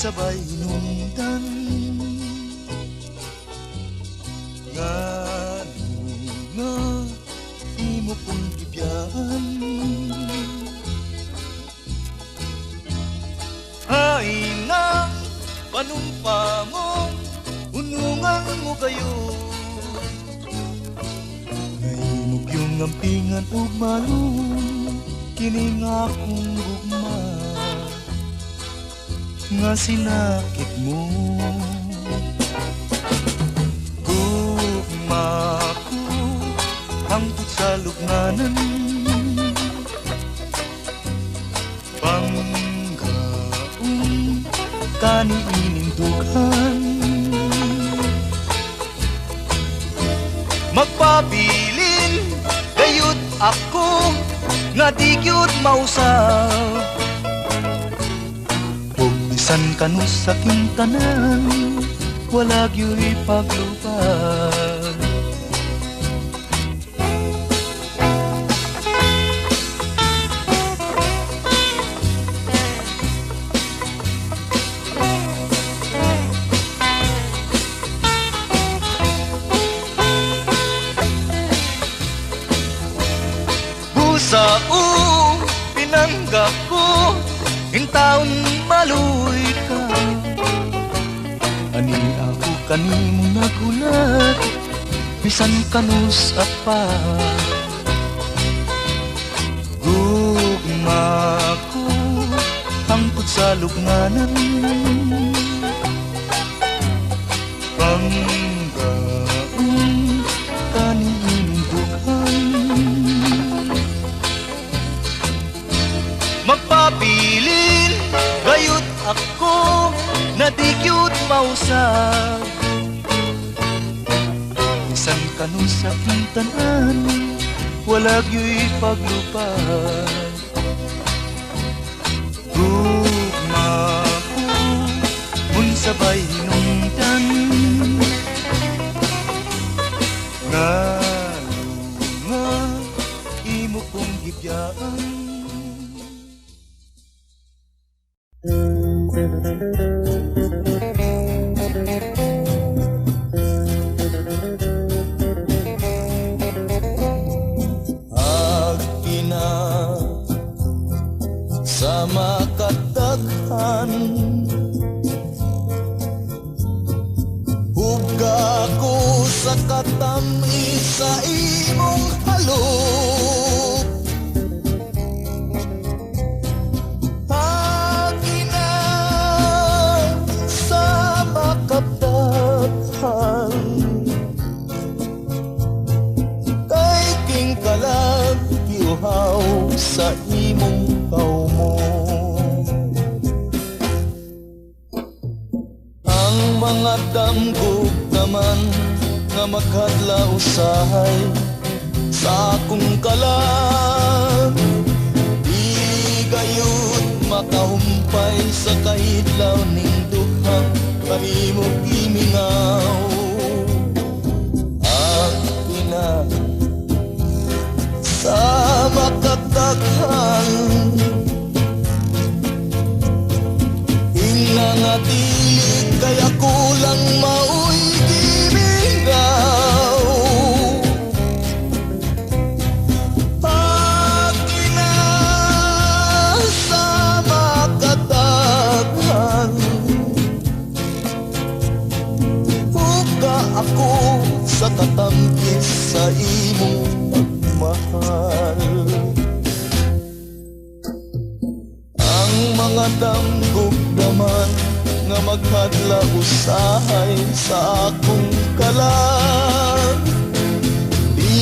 sabay hinungdan nga imo pong gibiyaan. Hay na panumpa mo, unungan mo kayo, ngayimog yung ngampingan ug malung kining akong gugma nga sinakit mo. Gugma ko hangtod sa lugnanan, panggaong kaniining dughan, magpabilin gayud ako nga di gyud mausab. Bisan kanus sa kintanan, wala gyu'y paglubag. pinangga ko in taon maluoy ka. Ani ako kanimo nagulat bisan kanus apa. Gugma ko hangtod sa lugnanan, panggaong kanining dughan. Magpabilin gayud ako na di gyud mausab. Bisan kanus sa akong tanan wala gyud paglupad. Gugma ko unsabay hinungdan nga lunga imo kong gibyaan. Agina sa makataghan, huga ko sa katamis sa imong halok. Agina sa makataghan, kay king kalag iuhaw sa imong kaumo. Ang mga damgog naman nga maghadla usahay sa akong kalag, di gayud makahumpay sa kahidlaw ning dughang kanimo gimingaw. Ang ina sa makataghan, inangatilig kaya kulang maoy gimingaw. Pagina sa makataghan, huga ako sa katamkis sa imong pagmahal. Ang mga damgog naman nga maghadla usahay sa akong kalag, di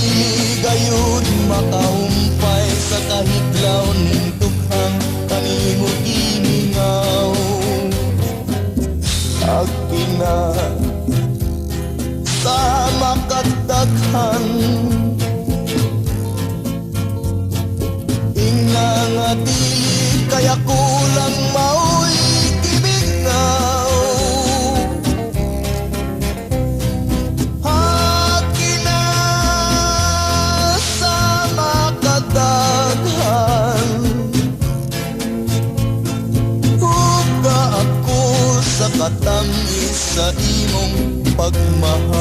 gayud makahumpay sa kahidlaw ning dughang kanimo gimingaw. Agina sa makataghan, inangatilig kaya kulang maoy gimingaw. Agina sa makataghan, huga ako sa katamis sa imong pagmahal.